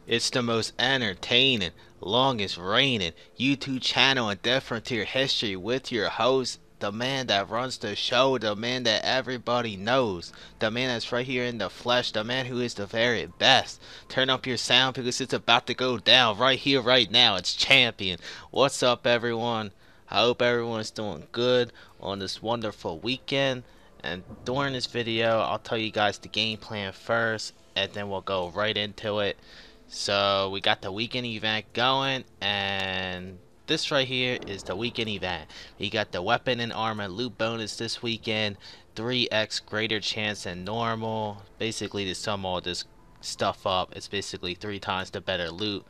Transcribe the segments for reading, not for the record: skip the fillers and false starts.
It's the most entertaining, longest reigning YouTube channel in different tier history with your host, the man that runs the show, the man that everybody knows, the man that's right here in the flesh, the man who is the very best. Turn up your sound because it's about to go down right here, right now. It's Champion. What's up, everyone? I hope everyone is doing good on this wonderful weekend. And during this video, I'll tell you guys the game plan first, and then we'll go right into it. So we got the weekend event going, and this right here is the weekend event. We got the weapon and armor loot bonus this weekend, 3x greater chance than normal. Basically, to sum all this stuff up, it's basically 3 times the better loot.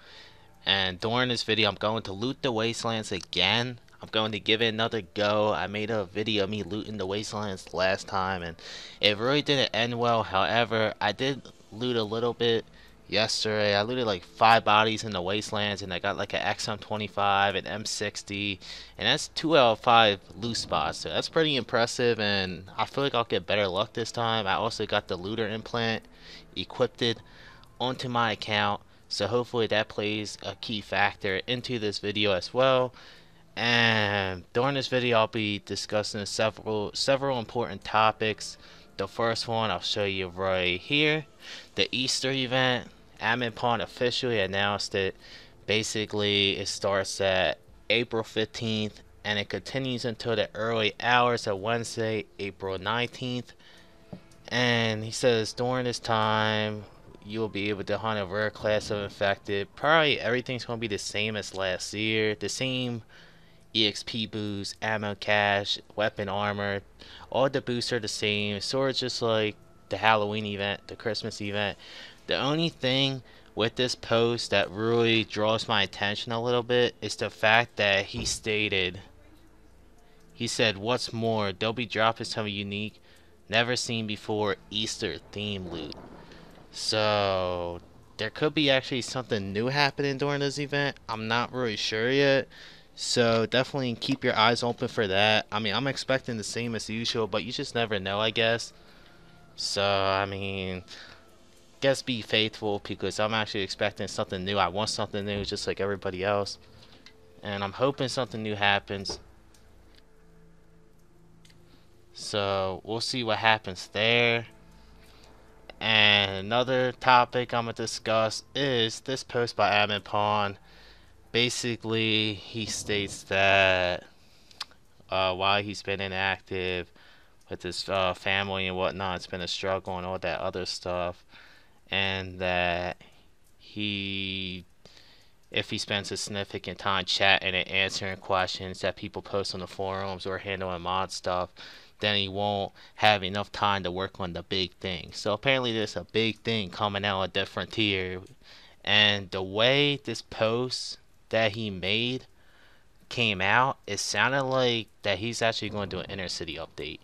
And during this video, I'm going to loot the Wastelands again. I'm going to give it another go. I made a video of me looting the Wastelands last time, and it really didn't end well. However, I did loot a little bit yesterday. I looted like 5 bodies in the Wastelands, and I got like an XM25, an M60, and that's 2 out of 5 loot spots. So that's pretty impressive, and I feel like I'll get better luck this time. I also got the looter implant equipped onto my account, so hopefully that plays a key factor into this video as well. And during this video, I'll be discussing several important topics. The first one I'll show you right here. The Easter event. AdminPwn officially announced it. Basically, it starts at April 15th and it continues until the early hours of Wednesday, April 19th. And he says during this time, you'll be able to hunt a rare class of infected. Probably everything's going to be the same as last year. The same EXP boost, ammo cache, weapon armor, all the boosts are the same. Sort of just like the Halloween event, the Christmas event. The only thing with this post that really draws my attention a little bit is the fact that he said, what's more, they'll be dropping some unique, never seen before Easter theme loot. So there could be actually something new happening during this event. I'm not really sure yet. So definitely keep your eyes open for that. I mean, I'm expecting the same as usual, but you just never know, I guess. So, I mean, guess be faithful because I'm actually expecting something new. I want something new just like everybody else. And I'm hoping something new happens. So, we'll see what happens there. And another topic I'm going to discuss is this post by AdminPwn. Basically, he states that while he's been inactive with his family and whatnot, it's been a struggle and all that other stuff, and that if he spends a significant time chatting and answering questions that people post on the forums or handling mod stuff, then he won't have enough time to work on the big thing. So apparently there's a big thing coming out a different tier, and the way this post that he made came out, it sounded like that he's actually going to do an inner city update.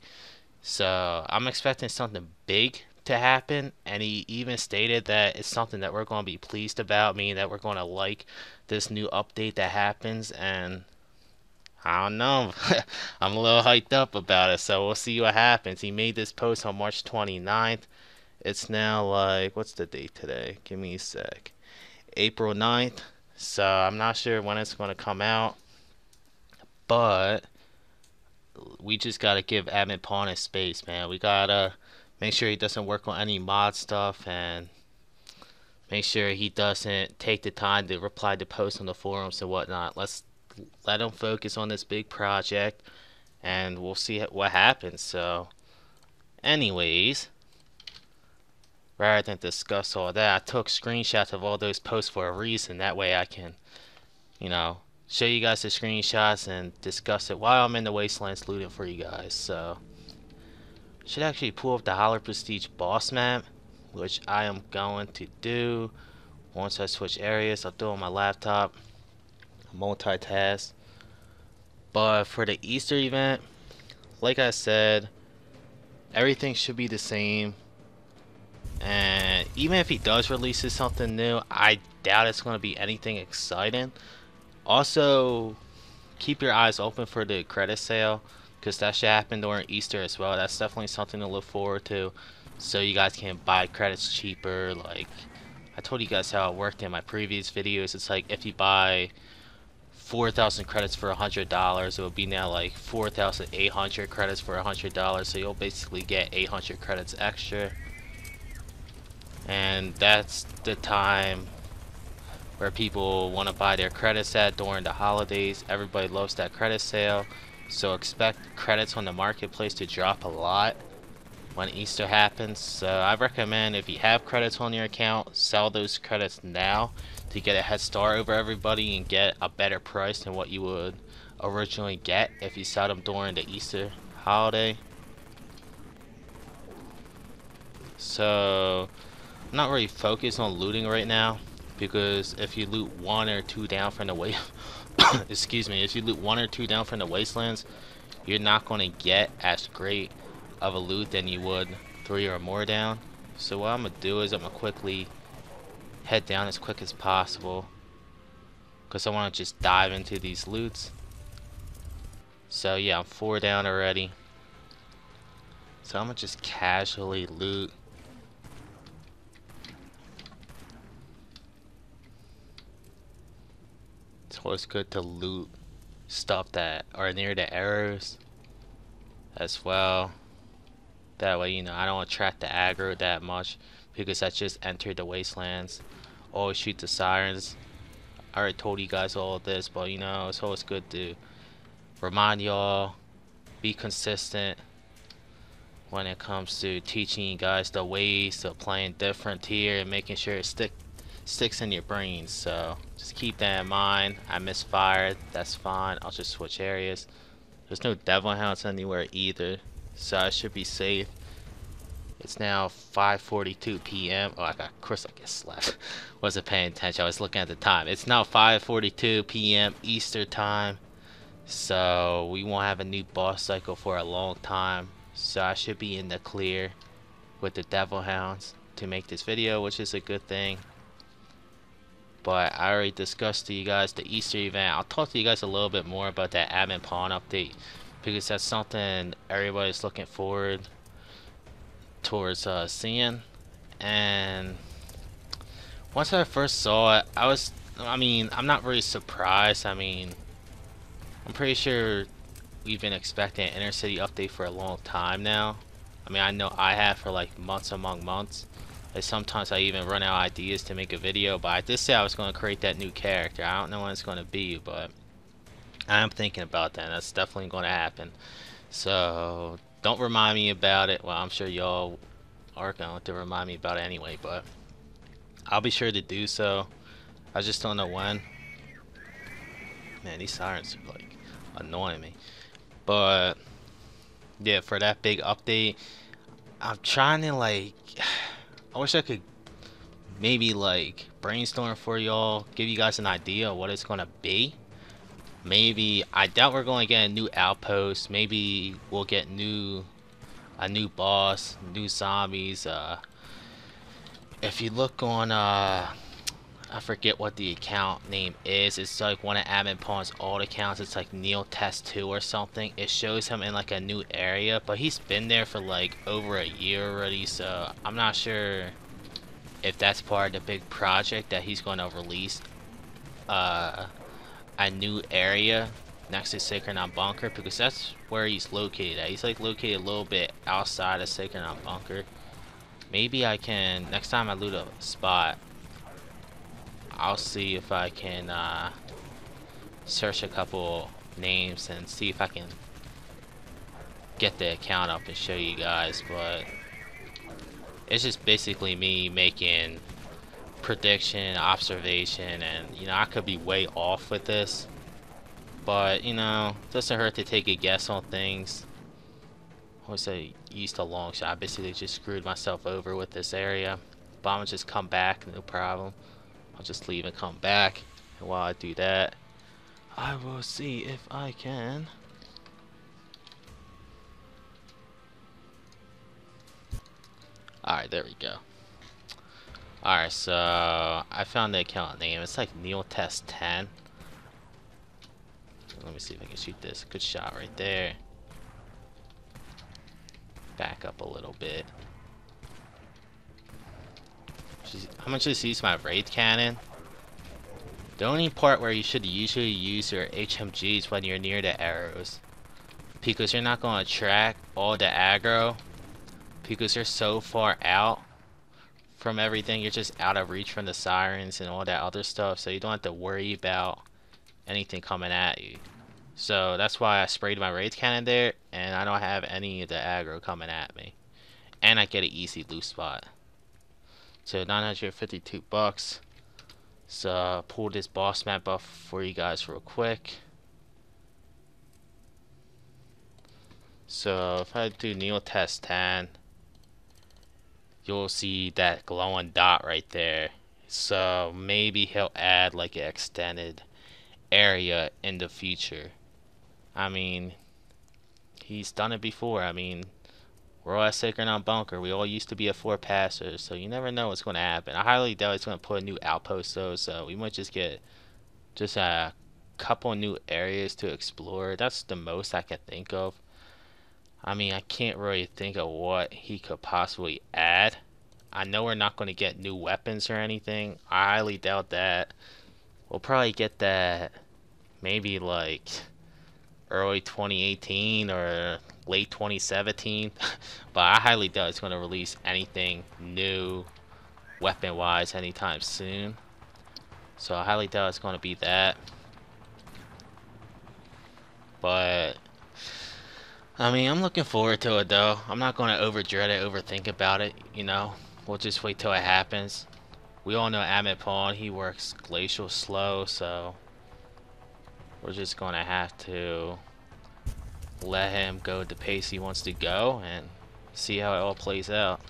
So I'm expecting something big to happen, and he even stated that it's something that we're going to be pleased about, meaning that we're going to like this new update that happens. And I don't know, I'm a little hyped up about it, so we'll see what happens. He made this post on March 29th. It's now like, what's the date today? Give me a sec. April 9th. So I'm not sure when it's going to come out, but we just got to give AdminPwn his space, man. We got to make sure he doesn't work on any mod stuff and make sure he doesn't take the time to reply to posts on the forums and whatnot. Let's let him focus on this big project, and we'll see what happens. So anyways, rather than discuss all that, I took screenshots of all those posts for a reason. That way I can, show you guys the screenshots and discuss it while I'm in the Wastelands looting for you guys. So, should actually pull up the Holler Prestige boss map, which I am going to do once I switch areas. I'll do it on my laptop, multitask. But for the Easter event, like I said, everything should be the same. And even if he does release something new, I doubt it's going to be anything exciting. Also, keep your eyes open for the credit sale, because that should happen during Easter as well. That's definitely something to look forward to, so you guys can buy credits cheaper, like I told you guys how it worked in my previous videos. It's like if you buy 4,000 credits for $100, it will be now like 4,800 credits for $100. So you'll basically get 800 credits extra. And that's the time where people want to buy their credits at during the holidays. Everybody loves that credit sale. So expect credits on the marketplace to drop a lot when Easter happens. So I recommend if you have credits on your account, sell those credits now to get a head start over everybody and get a better price than what you would originally get if you sell them during the Easter holiday. So I'm not really focused on looting right now, because if you loot one or two down from the excuse me, if you loot one or two down from the Wastelands, you're not going to get as great of a loot than you would 3 or more down. So what I'm gonna do is I'm gonna quickly head down as quick as possible, because I want to just dive into these loots. So yeah, I'm 4 down already. So I'm gonna just casually loot. It's always good to loot stuff that are near the arrows as well. That way, you know, I don't attract the aggro that much, because I just entered the Wastelands. Always shoot the sirens. I already told you guys all of this, but you know, it's always good to remind y'all, be consistent when it comes to teaching you guys the ways of playing different here and making sure it sticks in your brains. So just keep that in mind. I misfired, that's fine. I'll just switch areas. There's no devil hounds anywhere either, so I should be safe. It's now 5:42 p.m. Oh, of course I guess slept. Wasn't paying attention. I was looking at the time. It's now 5:42 p.m. Easter time. So we won't have a new boss cycle for a long time. So I should be in the clear with the devil hounds to make this video, which is a good thing. But I already discussed to you guys the Easter event. I'll talk to you guys a little bit more about that AdminPwn update, because that's something everybody's looking forward towards seeing. And once I first saw it, I'm not really surprised. I mean, I'm pretty sure we've been expecting an inner city update for a long time now. I mean, I know I have for like months among months. Like sometimes I even run out of ideas to make a video, but I did say I was going to create that new character. I don't know when it's going to be, but I am thinking about that, and that's definitely going to happen. So don't remind me about it. Well, I'm sure y'all are going to remind me about it anyway, but I'll be sure to do so. I just don't know when. Man, these sirens are like annoying me. But yeah, for that big update, I'm trying to like, I wish I could maybe like brainstorm for y'all, give you guys an idea of what it's gonna be. Maybe, I doubt we're going to get a new outpost. Maybe we'll get a new boss, new zombies. If you look on I forget what the account name is. It's like one of AdminPwn's old accounts. It's like Neil Test 2 or something. It shows him in like a new area, but he's been there for like over a year already, so I'm not sure if that's part of the big project that he's going to release a new area next to Sacred Bunker, because that's where he's located at. He's like located a little bit outside of Sacred Bunker. Maybe I can, next time I loot a spot, I'll see if I can search a couple names and see if I can get the account up and show you guys. But it's just basically me making prediction, observation, and you know, I could be way off with this, but you know, doesn't hurt to take a guess on things. I always say used a long shot. I basically just screwed myself over with this area, but I'm gonna just come back, no problem. I'll just leave and come back, and while I do that, I will see if I can alright, there we go. Alright, so I found the account name. It's like Neil Test 10. Let me see if I can shoot this. Good shot right there. Back up a little bit. I'm gonna just use my Wraith Cannon. The only part where you should usually use your HMGs when you're near the arrows. Because you're not gonna track all the aggro. Because you're so far out from everything, you're just out of reach from the sirens and all that other stuff, so you don't have to worry about anything coming at you. So that's why I sprayed my Wraith Cannon there, and I don't have any of the aggro coming at me. And I get an easy loot spot. So 952 bucks. So pull this boss map up for you guys real quick. So if I do Neo Test 10, you'll see that glowing dot right there. So maybe he'll add like an extended area in the future. I mean, he's done it before. I mean, we're all at Sacred on Bunker. We all used to be a 4 passers, so you never know what's going to happen. I highly doubt it's going to put a new outpost though, so we might just get just a couple new areas to explore. That's the most I can think of. I mean, I can't really think of what he could possibly add. I know we're not going to get new weapons or anything. I highly doubt that. We'll probably get that maybe like early 2018 or late 2017. But I highly doubt it's going to release anything new weapon wise anytime soon. So I highly doubt it's going to be that. But I mean, I'm looking forward to it though. I'm not going to over dread it, overthink about it, you know. We'll just wait till it happens. We all know AdminPwn, he works glacial slow, so we're just going to have to let him go at the pace he wants to go and see how it all plays out.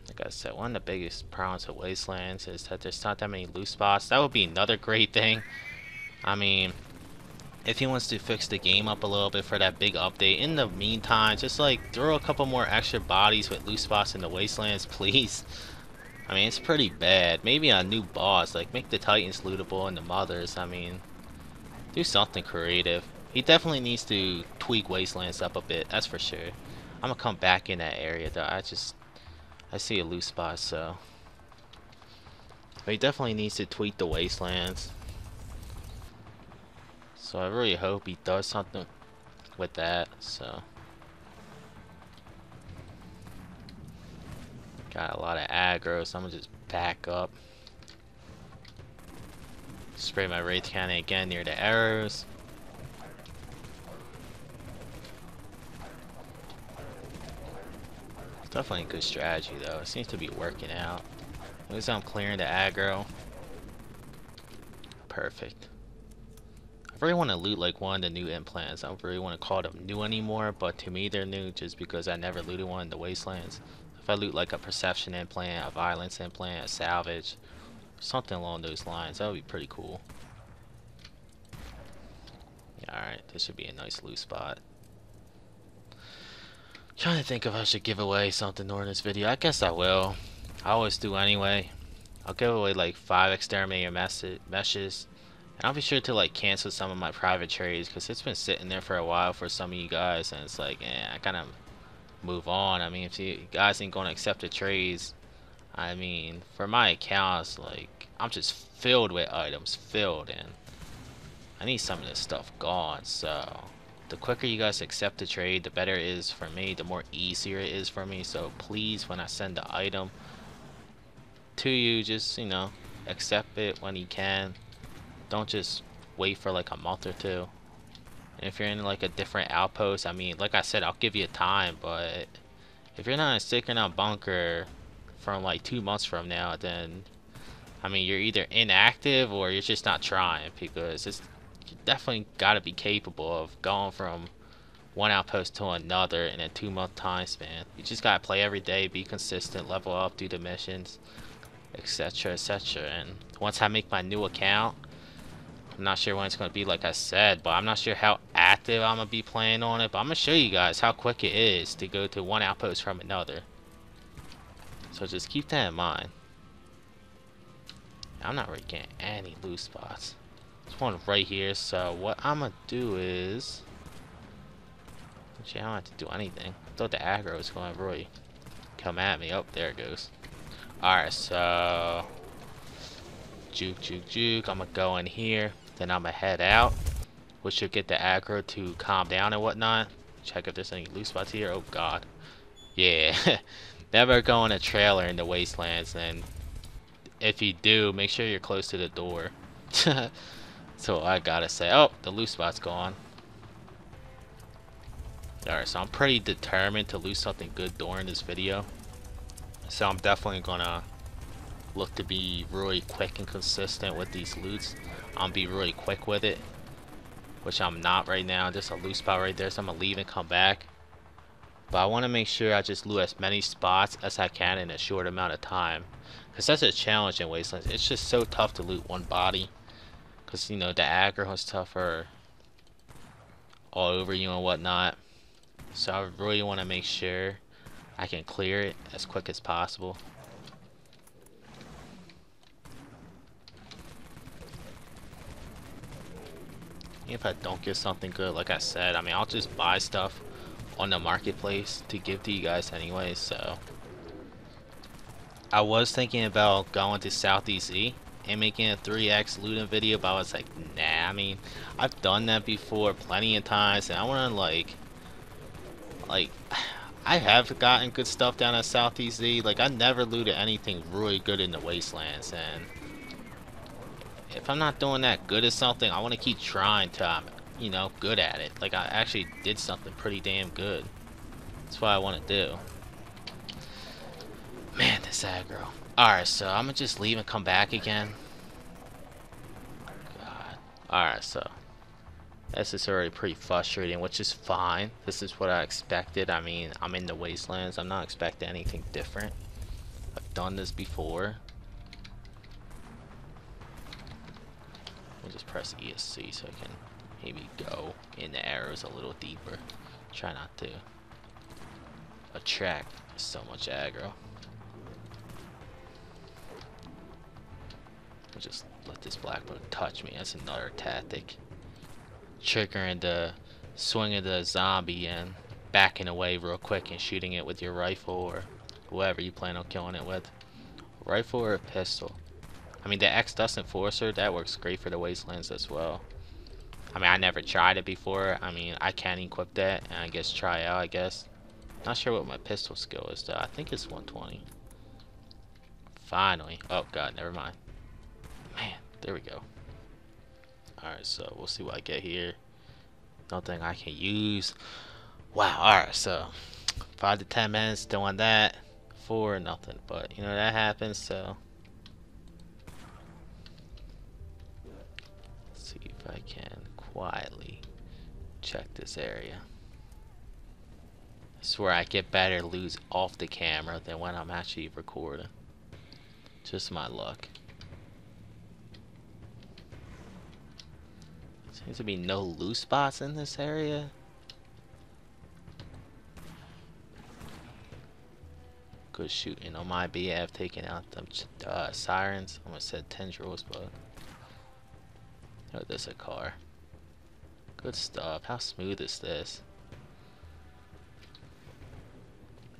Like I said, one of the biggest problems with Wastelands is that there's not that many loot spots. That would be another great thing. I mean, if he wants to fix the game up a little bit for that big update, in the meantime, just like throw a couple more extra bodies with loot spots in the Wastelands, please. I mean, it's pretty bad. Maybe a new boss, like make the Titans lootable and the Mothers. I mean, do something creative. He definitely needs to tweak Wastelands up a bit, that's for sure. I'm gonna come back in that area though. I see a loot spot, so. But he definitely needs to tweak the Wastelands. So I really hope he does something with that, so. Got a lot of aggro, so I'm gonna just back up. Spray my Wraith Cannon again near the arrows. It's definitely a good strategy though. It seems to be working out. At least I'm clearing the aggro. Perfect. I really want to loot like one of the new implants. I don't really want to call them new anymore, but to me they're new just because I never looted one in the Wastelands. If I loot like a perception implant, a violence implant, a salvage, something along those lines, that would be pretty cool. Yeah, alright, this should be a nice loot spot. Trying to think if I should give away something during this video. I guess I will. I always do anyway. I'll give away like 5 exterminator meshes. And I'll be sure to like cancel some of my private trades because it's been sitting there for a while for some of you guys, and it's like, I kind of move on. I mean, if you guys ain't gonna accept the trades, I mean, for my accounts, like I'm just filled with items, and I need some of this stuff gone. So the quicker you guys accept the trade, the better it is for me, the more easier it is for me. So please, when I send the item to you, just, you know, accept it when you can. Don't just wait for like a month or two. And if you're in like a different outpost, I mean, like I said, I'll give you time, but if you're not sticking on bunker from like 2 months from now, then I mean, you're either inactive or you're just not trying, because it's, you definitely got to be capable of going from one outpost to another in a 2-month time span. You just got to play every day, be consistent, level up, do the missions, etc, etc. And once I make my new account, I'm not sure when it's going to be, like I said, but I'm not sure how active I'm going to be playing on it, but I'm going to show you guys how quick it is to go to one outpost from another. So just keep that in mind. I'm not really getting any loot spots. There's one right here, so what I'm going to do is Shit, I don't have to do anything. I thought the aggro was going to really come at me. Oh, there it goes. Alright, so juke, juke, juke. I'm gonna go in here, then I'm gonna head out, which should get the aggro to calm down and whatnot. Check if there's any loose spots here. Oh god. Yeah. Never go in a trailer in the Wastelands, and if you do, make sure you're close to the door. So I gotta say, oh, the loose spot's gone. Alright, so I'm pretty determined to lose something good during this video. So I'm definitely gonna look to be really quick and consistent with these loots. I'm be really quick with it, which I'm not right now. Just a loose spot right there, so I'm gonna leave and come back. But I want to make sure I just loot as many spots as I can in a short amount of time, because that's a challenge in Wastelands. It's just so tough to loot one body, because you know the aggro is tougher all over you and whatnot. So I really want to make sure I can clear it as quick as possible. If I don't get something good, like I said, I mean, I'll just buy stuff on the marketplace to give to you guys anyway. So I was thinking about going to Southeast E and making a 3x looting video, but I was like, nah. I mean, I've done that before plenty of times, and I want to like I have gotten good stuff down at Southeast E. Like, I never looted anything really good in the Wastelands, and if I'm not doing that good at something, I want to keep trying till I'm, you know, good at it. Like, I actually did something pretty damn good. That's what I want to do. Man, this aggro. Alright, so I'm gonna just leave and come back again. God. Alright, so this is already pretty frustrating, which is fine. This is what I expected. I mean, I'm in the Wastelands. I'm not expecting anything different. I've done this before. We'll just press ESC so I can maybe go in the arrows a little deeper. Try not to attract so much aggro. We'll just let this black bone touch me. That's another tactic. Triggering the swinging the zombie and backing away real quick and shooting it with your rifle or whoever you plan on killing it with. Rifle or a pistol. I mean, the X-Dust Enforcer, that works great for the Wastelands as well. I mean, I never tried it before. I mean, I can equip that and I guess try out, I guess. Not sure what my pistol skill is though. I think it's 120. Finally. Oh god, never mind. Man, there we go. Alright, so we'll see what I get here. Nothing I can use. Wow, alright, so 5 to 10 minutes doing that for nothing. But, you know, that happens, so let's see if I can quietly check this area. I swear I get better loot off the camera than when I'm actually recording. Just my luck. Seems to be no loose spots in this area. Good shooting on my BF, taking out them sirens. I almost said tendrils, but oh, there's a car. Good stuff. How smooth is this?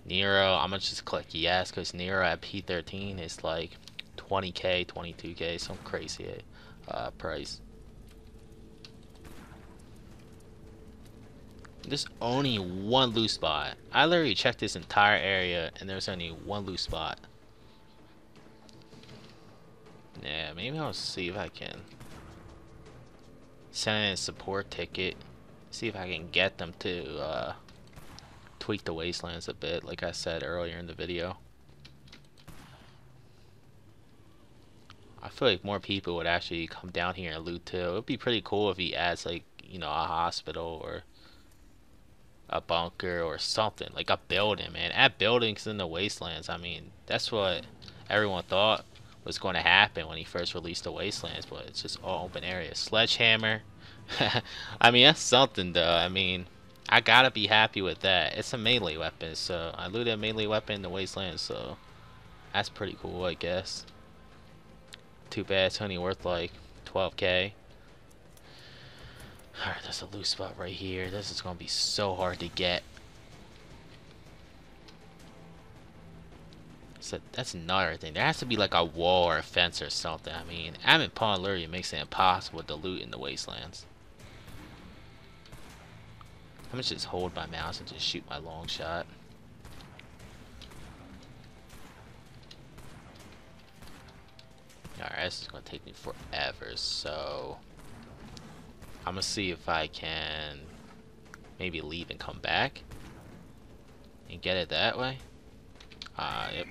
Nero, I'm gonna just click yes, because Nero at P13 is like 20k, 22k, some crazy price. There's only one loose spot. I literally checked this entire area and there's only one loose spot. Yeah, maybe I'll see if I can send in a support ticket. See if I can get them to tweak the Wastelands a bit, like I said earlier in the video. I feel like more people would actually come down here and loot too. It would be pretty cool if he adds, like, you know, a hospital or a bunker or something, like a building, man. Add buildings in the Wastelands. I mean, that's what everyone thought was going to happen when he first released the Wastelands, but it's just all open areas. Sledgehammer. I mean, that's something though. I mean, I gotta be happy with that. It's a melee weapon, so I looted a melee weapon in the Wastelands, so that's pretty cool, I guess. Too bad it's only worth like 12k. Alright, there's a loose spot right here. This is gonna be so hard to get. So that's another thing. There has to be like a wall or a fence or something. I mean, AdminPwn literally makes it impossible to loot in the Wastelands. I'm gonna just hold my mouse and just shoot my long shot. Alright, this is gonna take me forever, so I'm gonna see if I can maybe leave and come back and get it that way. Yep.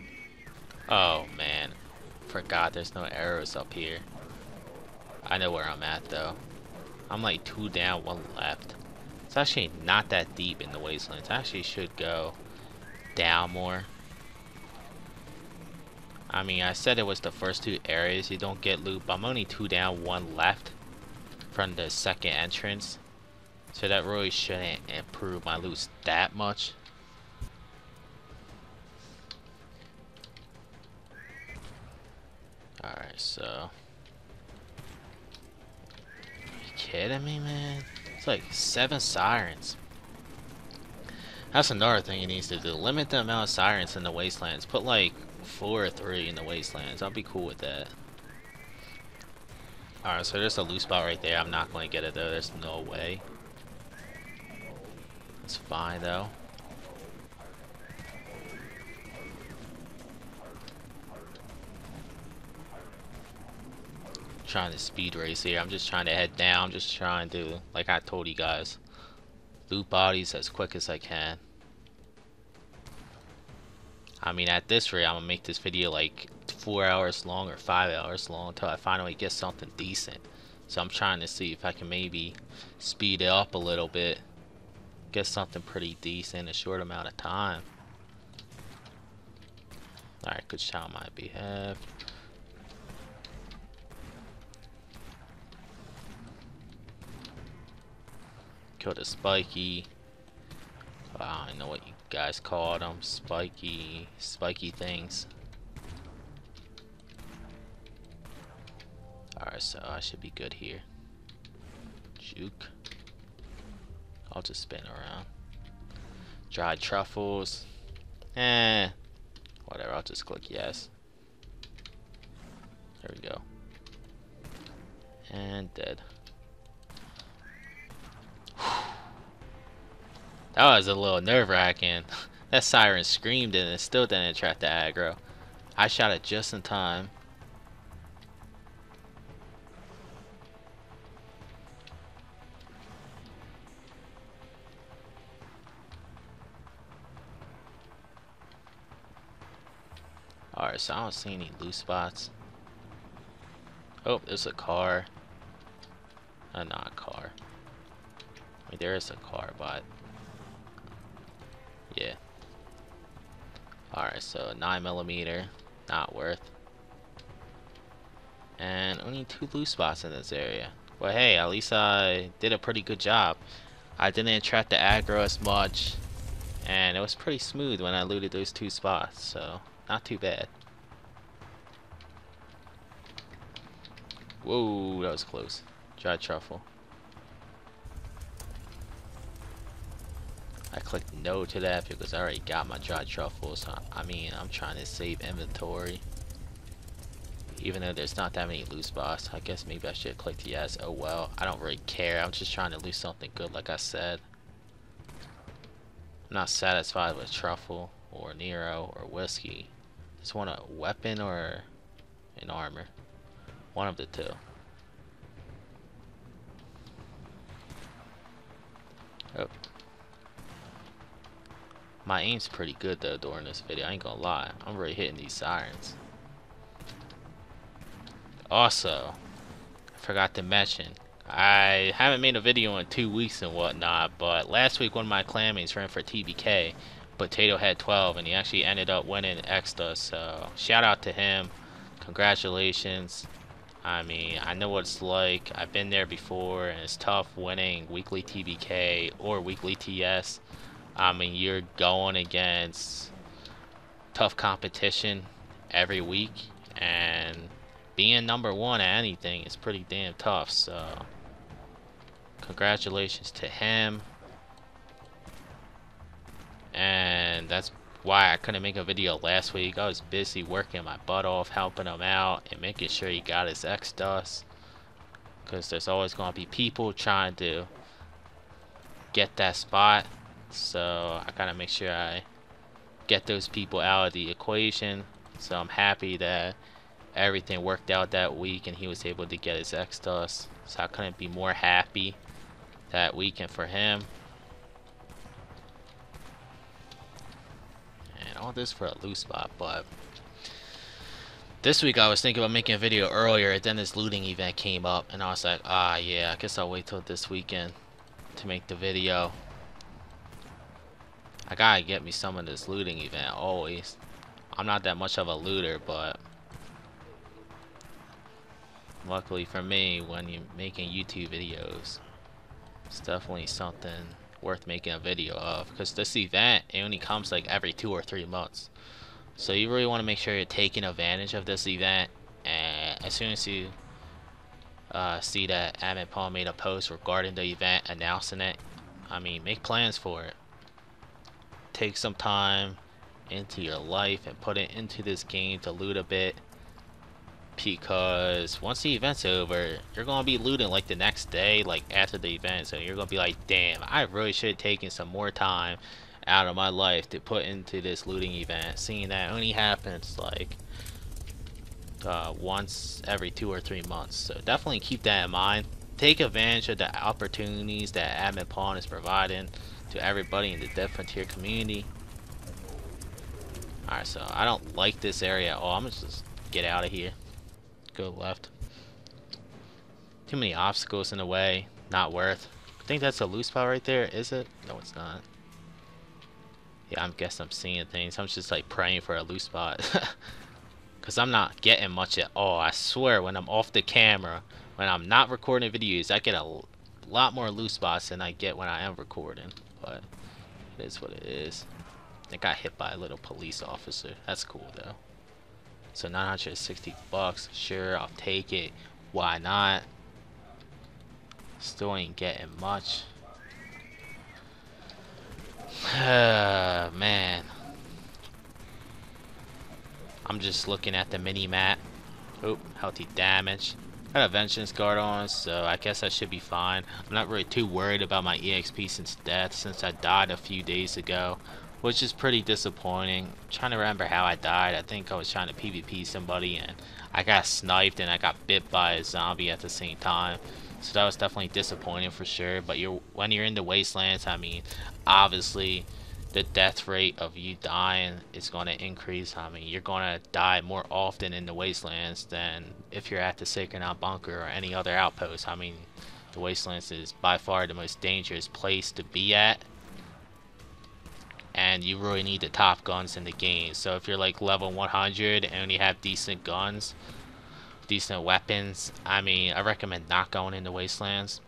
Oh man, forgot there's no arrows up here. I know where I'm at though. I'm like 2 down, 1 left. It's actually not that deep in the Wastelands. I actually should go down more. I mean, I said it was the first 2 areas you don't get loot, but I'm only 2 down, 1 left from the second entrance. So that really shouldn't improve my loot that much. Alright, so. Are you kidding me, man? It's like 7 sirens. That's another thing he needs to do. Limit the amount of sirens in the Wastelands. Put like 4 or 3 in the Wastelands. I'll be cool with that. Alright, so there's a loose spot right there. I'm not going to get it though. There's no way. It's fine though. Trying to speed race here. I'm just trying to head down. I'm just trying to, like I told you guys, loot bodies as quick as I can. I mean, at this rate, I'm gonna make this video like 4 hours long or 5 hours long until I finally get something decent. So I'm trying to see if I can maybe speed it up a little bit, get something pretty decent in a short amount of time. Alright, good shot on my behalf. Killed a spiky. I don't know what you guys call them. Spiky things. Alright, so I should be good here. Juke. I'll just spin around. Dried truffles. Whatever, I'll just click yes. There we go. And dead. That was a little nerve-wracking. That siren screamed and it still didn't attract the aggro. I shot it just in time. Alright, so I don't see any loose spots. Oh, there's a car. Not a car. I mean, there is a car, but yeah. Alright, so 9mm, not worth. And only 2 loose spots in this area. Well, hey, at least I did a pretty good job. I didn't attract the aggro as much, and it was pretty smooth when I looted those 2 spots, so not too bad. Whoa, that was close. Dried truffle. I clicked no to that because I already got my dried truffles. So, I mean, I'm trying to save inventory. Even though there's not that many loose spots, I guess maybe I should have clicked yes. Oh well, I don't really care. I'm just trying to loot something good, like I said. I'm not satisfied with truffle or Nero or whiskey. Just want a weapon or an armor. One of the 2. Oh. My aim's pretty good though during this video, I ain't gonna lie. I'm really hitting these sirens. Also, I forgot to mention, I haven't made a video in 2 weeks and whatnot, but last week one of my clanmates ran for TBK. Potato had 12 and he actually ended up winning Extra, so shout out to him. Congratulations. I mean, I know what it's like. I've been there before and it's tough winning weekly TBK or weekly TS. I mean, you're going against tough competition every week, and being number 1 at anything is pretty damn tough, so congratulations to him. And that's why I couldn't make a video last week. I was busy working my butt off, helping him out and making sure he got his X dust, because there's always going to be people trying to get that spot. So I gotta make sure I get those people out of the equation. So I'm happy that everything worked out that week and he was able to get his X dust. So I couldn't be more happy that weekend for him. And all this for a loot spot. But this week I was thinking about making a video earlier, then this looting event came up and I was like, yeah, I guess I'll wait till this weekend to make the video. I gotta get me some of this looting event always. I'm not that much of a looter, but luckily for me, when you're making YouTube videos, it's definitely something worth making a video of, because this event, it only comes like every 2 or 3 months. So you really want to make sure you're taking advantage of this event. And as soon as you see that AdminPwn made a post regarding the event announcing it, I mean, make plans for it. Take some time into your life and put it into this game to loot a bit, because once the event's over, you're gonna be looting like the next day, like after the event. So you're gonna be like, damn, I really should have taken some more time out of my life to put into this looting event, seeing that it only happens like once every 2 or 3 months. So definitely keep that in mind. Take advantage of the opportunities that AdminPwn is providing to everybody in the Dead Frontier community. Alright, so I don't like this area at all. I'm gonna just get out of here. Go left. Too many obstacles in the way. Not worth. I think that's a loot spot right there. Is it? No, it's not. Yeah, I guess I'm seeing things. I'm just like praying for a loot spot. Because I'm not getting much at all. I swear, when I'm off the camera, when I'm not recording videos, I get a lot more loot spots than I get when I am recording. But it is what it is. I got hit by a little police officer. That's cool though. So 960 bucks. Sure, I'll take it. Why not? Still ain't getting much. Man. I'm just looking at the mini map. Oh, healthy damage. Got a vengeance guard on, so I guess I should be fine. I'm not really too worried about my EXP since I died a few days ago, which is pretty disappointing. I'm trying to remember how I died. I think I was trying to PvP somebody and I got sniped and I got bit by a zombie at the same time. So that was definitely disappointing for sure. But when you're in the Wastelands, I mean, obviously the death rate of you dying is going to increase. I mean, you're going to die more often in the Wastelands than if you're at the Sacred Out Bunker or any other outpost. I mean, the Wastelands is by far the most dangerous place to be at, and you really need the top guns in the game. So if you're like level 100 and only have decent guns, decent weapons, I mean, I recommend not going into Wastelands.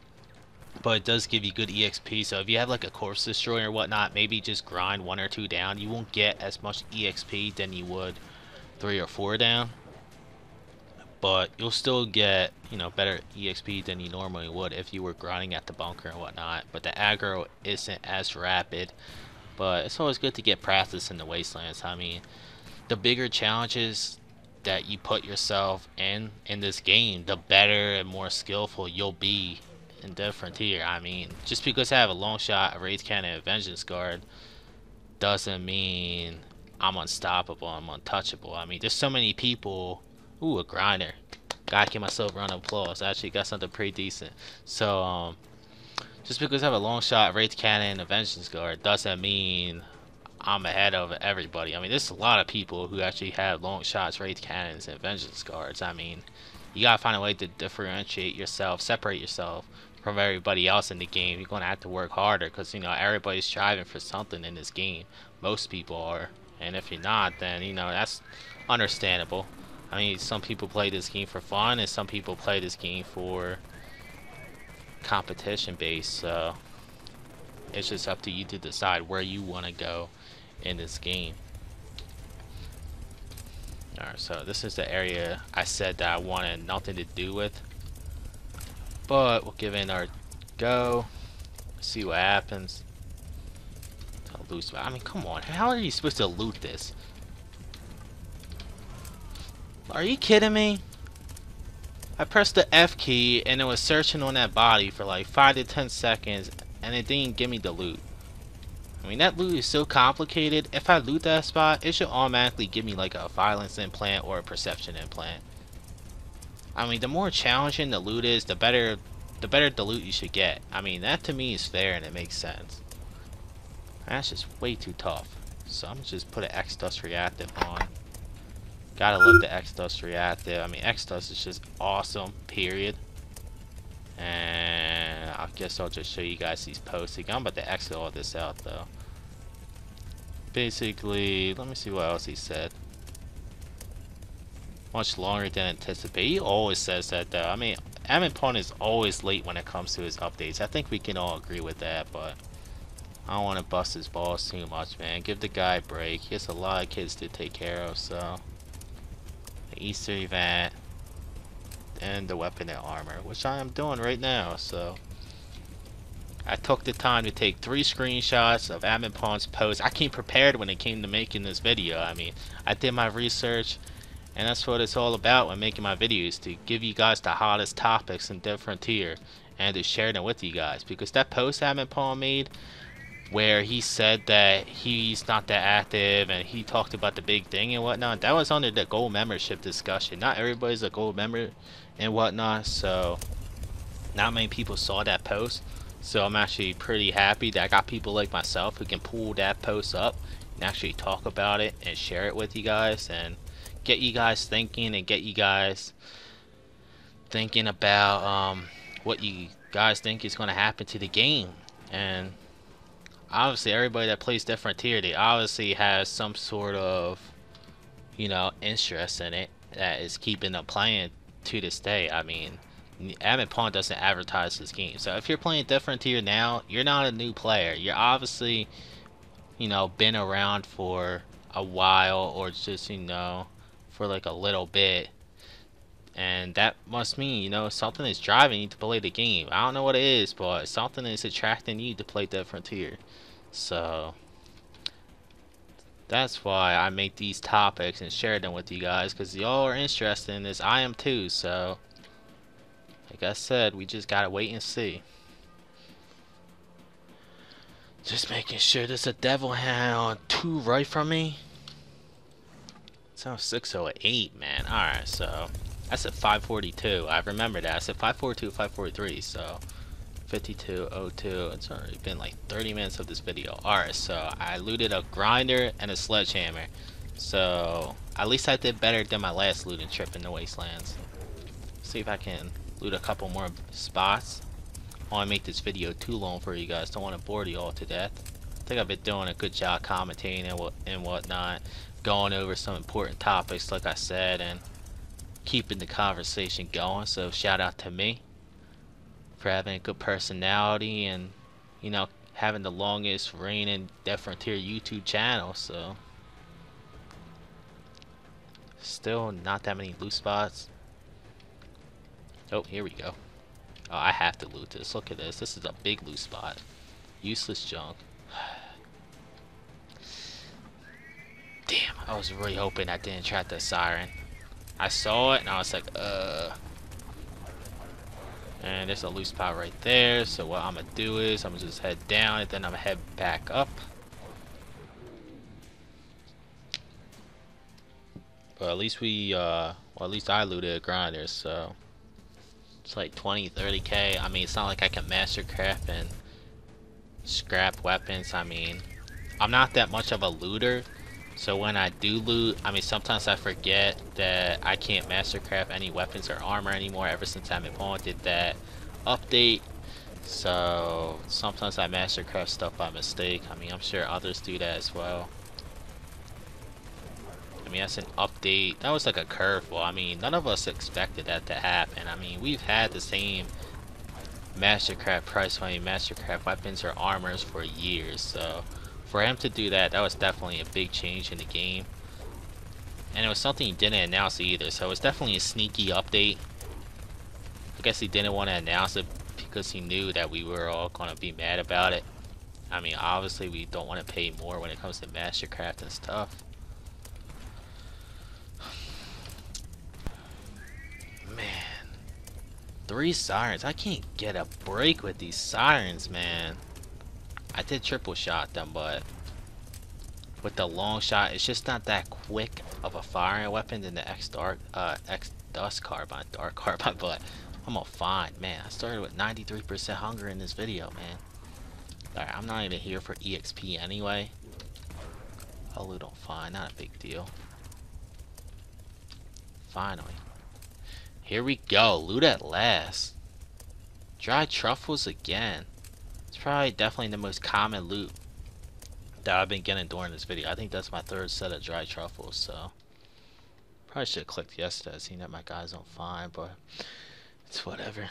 But it does give you good EXP, so if you have like a corpse destroyer or whatnot, maybe just grind 1 or 2 down. You won't get as much EXP than you would 3 or 4 down, but you'll still get, you know, better EXP than you normally would if you were grinding at the bunker and whatnot. But the aggro isn't as rapid, but it's always good to get practice in the Wastelands. I mean, the bigger challenges that you put yourself in this game, the better and more skillful you'll be in Dead Frontier. I mean, just because I have a long shot, a Wraith Cannon, and a Vengeance Guard doesn't mean I'm unstoppable, I'm untouchable. I mean, there's so many people. Ooh, a grinder. Gotta give myself a round of applause. I actually got something pretty decent. So, just because I have a long shot, Wraith Cannon, and a Vengeance Guard doesn't mean I'm ahead of everybody. I mean, there's a lot of people who actually have long shots, Wraith Cannons, and Vengeance Guards. I mean, you gotta find a way to differentiate yourself, separate yourself from everybody else in the game. You're gonna have to work harder, because, you know, everybody's striving for something in this game. Most people are, and if you're not, then, you know, that's understandable. I mean, some people play this game for fun, and some people play this game for competition based. So it's just up to you to decide where you want to go in this game. Alright, so this is the area I said that I wanted nothing to do with, but we'll give in our go. See what happens. I mean, come on. How are you supposed to loot this? Are you kidding me? I pressed the F key and it was searching on that body for like 5 to 10 seconds and it didn't give me the loot. I mean, that loot is so complicated. If I loot that spot, it should automatically give me like a violence implant or a perception implant. I mean, the more challenging the loot is, the better the loot you should get. I mean, that to me is fair and it makes sense. That's just way too tough. So I'm gonna just put an X dust reactive on. Gotta love the X dust reactive. I mean, X dust is just awesome, period. And I guess I'll just show you guys these posts again. I'm about to exit all this out though. Basically, let me see what else he said. Much longer than anticipated. He always says that though. I mean, AdminPwn is always late when it comes to his updates. I think we can all agree with that, but I don't want to bust his balls too much, man. Give the guy a break. He has a lot of kids to take care of, so. The Easter event and the weapon and armor, which I am doing right now. So I took the time to take 3 screenshots of AdminPwn's post. I came prepared when it came to making this video. I mean, I did my research, and that's what it's all about when making my videos, to give you guys the hottest topics in different tier and to share them with you guys. Because that post AdminPwn made, where he said that he's not that active and he talked about the big thing and whatnot, that was under the gold membership discussion. Not everybody's a gold member and whatnot, so not many people saw that post. So I'm actually pretty happy that I got people like myself who can pull that post up and actually talk about it and share it with you guys and get you guys thinking and get you guys thinking about what you guys think is going to happen to the game. And obviously everybody that plays different tier, they obviously has some sort of, you know, interest in it that is keeping them playing to this day. I mean, AdminPwn doesn't advertise this game, so if you're playing different tier now, you're not a new player. You're obviously, you know, been around for a while, or just, you know, for like a little bit, and that must mean, you know, something is driving you to play the game. I don't know what it is, but something is attracting you to play different tier. So that's why I make these topics and share them with you guys, because y'all are interested in this. I am too. So like I said, we just gotta wait and see. Just making sure there's a devil hand to right from me. Sounds 608, man. Alright, so that's at 542. I remember that. I said 542, 543, so 5202. It's already been like 30 minutes of this video. Alright, so I looted a grinder and a sledgehammer. So at least I did better than my last looting trip in the Wastelands. See if I can loot a couple more spots. I don't want to make this video too long for you guys. Don't want to bore you all to death. I think I've been doing a good job commentating and whatnot, going over some important topics like I said, and keeping the conversation going. So shout out to me for having a good personality and, you know, having the longest reigning different tier YouTube channel. So still not that many loot spots. Oh, here we go. Oh, I have to loot this. Look at this. This is a big loot spot. Useless junk. Damn, I was really hoping I didn't track the siren. I saw it and I was like, And there's a loot spot right there. So what I'm gonna do is I'm gonna just head down and then I'm gonna head back up. But at least we, well, at least I looted a grinder, so it's like 20, 30k. I mean, it's not like I can mastercraft and scrap weapons. I mean, I'm not that much of a looter, so when I do loot, I mean, sometimes I forget that I can't mastercraft any weapons or armor anymore ever since AdminPwn did that update. So sometimes I mastercraft stuff by mistake. I mean, I'm sure others do that as well. I mean, that's an update. That was like a curveball. I mean, none of us expected that to happen. I mean, we've had the same mastercraft price point, mastercraft weapons or armors for years. So for him to do that, that was definitely a big change in the game. And it was something he didn't announce either. So it was definitely a sneaky update. I guess he didn't want to announce it because he knew that we were all gonna be mad about it. I mean, obviously we don't want to pay more when it comes to Mastercraft and stuff. Man, 3 sirens. I can't get a break with these sirens, man. I did triple shot them, but with the long shot, it's just not that quick of a firing weapon than the X Dust Carbine, Dark Carbine, but I'm all fine, man. I started with 93% hunger in this video, man. Alright, I'm not even here for EXP anyway. I'll loot on fine, not a big deal. Finally. Here we go, loot at last. Dried truffles again. It's probably definitely the most common loot that I've been getting during this video. I think that's my 3rd set of dried truffles, so probably should have clicked yesterday, seeing that my guy's on fine, but it's whatever.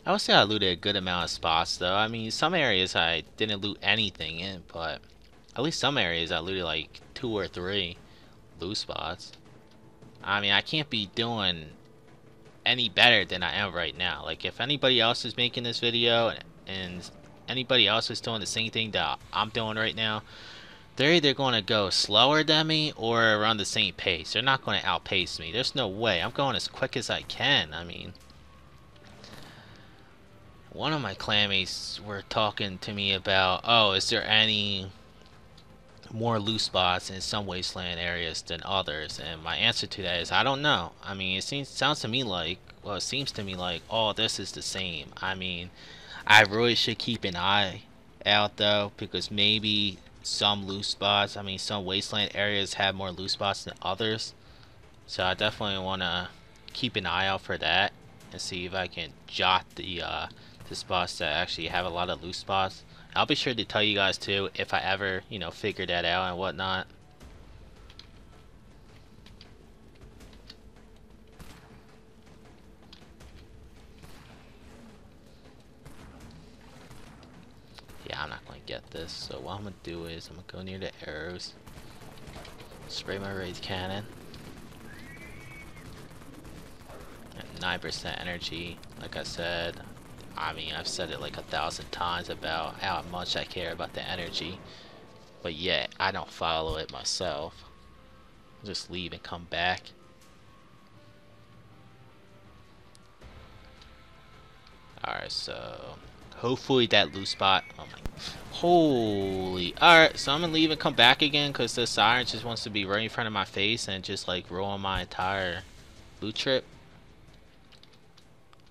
I would say I looted a good amount of spots though. I mean, some areas I didn't loot anything in, but at least some areas I looted like 2 or 3 loot spots. I mean, I can't be doing any better than I am right now. Like, if anybody else is making this video and anybody else is doing the same thing that I'm doing right now, they're either going to go slower than me or around the same pace. They're not going to outpace me. There's no way. I'm going as quick as I can. I mean, one of my clanmates were talking to me about, oh, is there any more loot spots in some wasteland areas than others? And my answer to that is I don't know. I mean, it sounds to me like, well, it seems to me like all this is the same. I mean, I really should keep an eye out though, because maybe some loot spots, I mean, some wasteland areas have more loot spots than others. So I definitely want to keep an eye out for that and see if I can jot the spots that actually have a lot of loot spots. I'll be sure to tell you guys too if I ever, you know, figure that out and whatnot. Yeah, I'm not going to get this. So what I'm going to do is I'm going to go near the arrows, spray my raised cannon, and 9% energy. Like I said, I mean, I've said it like 1,000 times about how much I care about the energy, but yet I don't follow it myself. I'll just leave and come back. Alright, so hopefully that loot spot. Oh my, holy. Alright, so I'm gonna leave and come back again because the siren just wants to be right in front of my face and just like ruin my entire loot trip.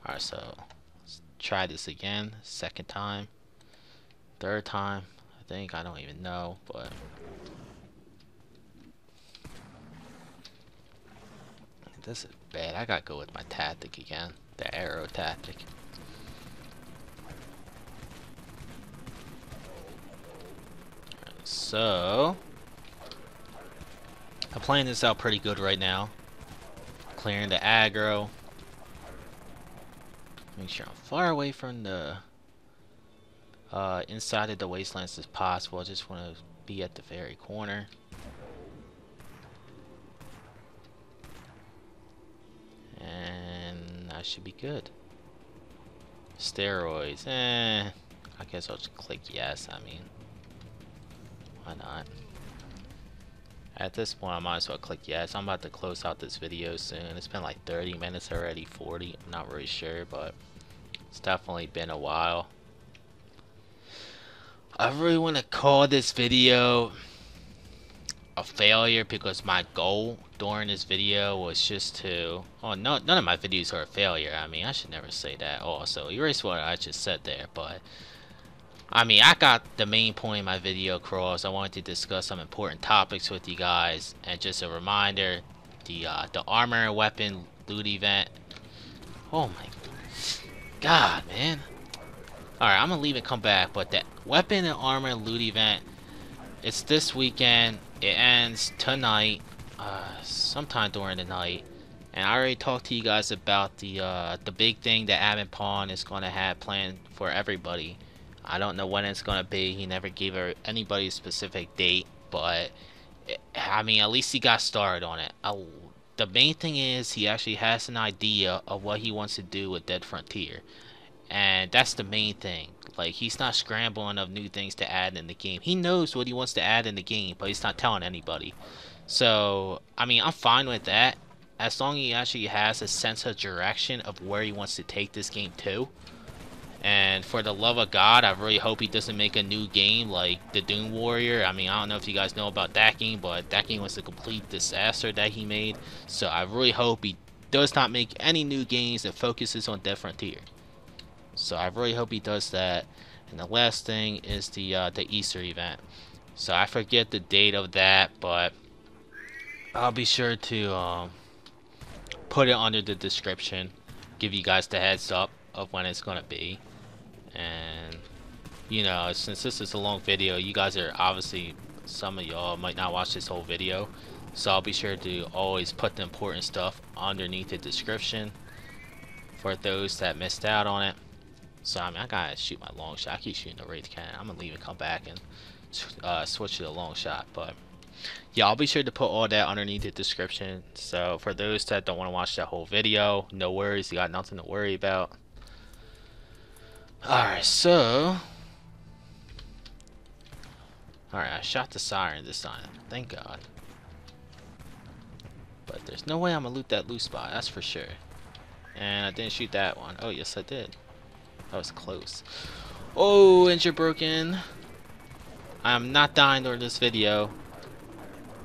Alright, so try this again, 2nd time, 3rd time, I think. I don't even know, but this is bad. I gotta go with my tactic again, the arrow tactic. So I'm playing this out pretty good right now, clearing the aggro. Make sure I'm far away from the inside of the wastelands as possible. I just want to be at the very corner. And I should be good. Steroids, I guess I'll just click yes. I mean, why not? At this point, I might as well click yes. I'm about to close out this video soon. It's been like 30 minutes already, 40. I'm not really sure, but it's definitely been a while. I really want to call this video a failure because my goal during this video was just to... Oh, no, none of my videos are a failure. I mean, I should never say that also. Erase what I just said there, but... I mean, I got the main point of my video across. I wanted to discuss some important topics with you guys, and just a reminder, the armor and weapon loot event. Oh my god, man. Alright, I'm gonna leave and come back, but that weapon and armor loot event, it's this weekend. It ends tonight, sometime during the night. And I already talked to you guys about the big thing that AdminPwn is gonna have planned for everybody. I don't know when it's gonna be. He never gave anybody a specific date, but I mean, at least he got started on it. the main thing is he actually has an idea of what he wants to do with Dead Frontier. And that's the main thing. Like, he's not scrambling of new things to add in the game. He knows what he wants to add in the game, but he's not telling anybody. So, I mean, I'm fine with that. As long as he actually has a sense of direction of where he wants to take this game to. And for the love of God, I really hope he doesn't make a new game like the Doom Warrior. I mean, I don't know if you guys know about that game, but that game was a complete disaster that he made. So I really hope he does not make any new games that focuses on Dead Frontier. So I really hope he does that. And the last thing is the Easter event. So I forget the date of that, but I'll be sure to put it under the description. Give you guys the heads up of when it's gonna be. And you know, since this is a long video, you guys are obviously, some of y'all might not watch this whole video, so I'll be sure to always put the important stuff underneath the description for those that missed out on it. So I mean, I gotta shoot my long shot. I keep shooting the Wraith Cannon. I'm gonna leave and come back and switch to the long shot. But yeah, I'll be sure to put all that underneath the description. So for those that don't want to watch that whole video, no worries. You got nothing to worry about. Alright, so alright, I shot the siren this time. Thank God. But there's no way I'm gonna loot that loot spot, that's for sure. And I didn't shoot that one. Oh, yes I did. That was close. Oh, engine broken. I'm not dying during this video.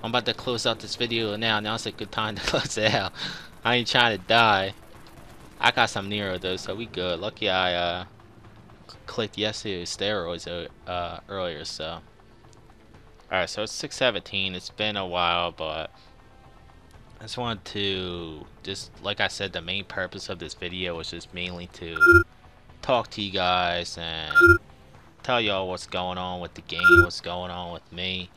I'm about to close out this video now. Now's a good time to close it out. I ain't trying to die. I got some Nero though, so we good. Lucky I clicked yes to steroids earlier, so. Alright, so it's 6:17. It's been a while, but I just wanted to, like I said, the main purpose of this video was just mainly to talk to you guys and tell y'all what's going on with the game, what's going on with me.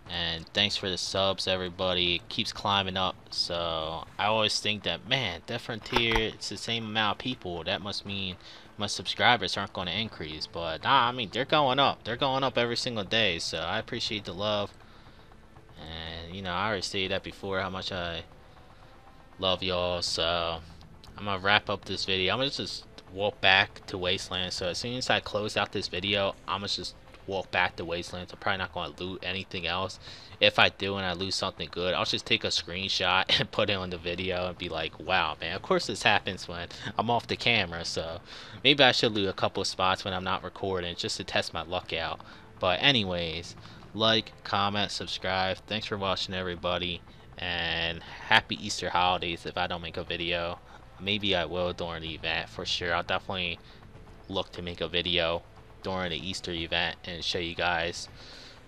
And thanks for the subs, everybody. It keeps climbing up. So I always think that, man, Dead Frontier, it's the same amount of people. That must mean my subscribers aren't going to increase. But nah, I mean, they're going up. They're going up every single day. So I appreciate the love. And you know, I already stated that before, how much I love y'all. So I'm gonna wrap up this video. I'm gonna just walk back to Wasteland. So as soon as I close out this video, I'm gonna just walk back to Wasteland. I'm probably not going to loot anything else. If I do and I lose something good, I'll just take a screenshot and put it on the video and be like, wow, man, of course this happens when I'm off the camera. So maybe I should loot a couple of spots when I'm not recording just to test my luck out. But anyways, like, comment, subscribe. Thanks for watching, everybody, and happy Easter holidays. If I don't make a video, maybe I will during the event for sure. I'll definitely look to make a video during the Easter event and show you guys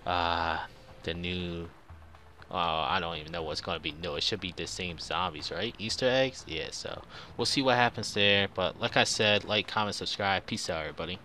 the new I don't even know what's going to be new. It should be the same zombies, right? Easter eggs? Yeah, so we'll see what happens there. But like I said, like, comment, subscribe. Peace out, everybody.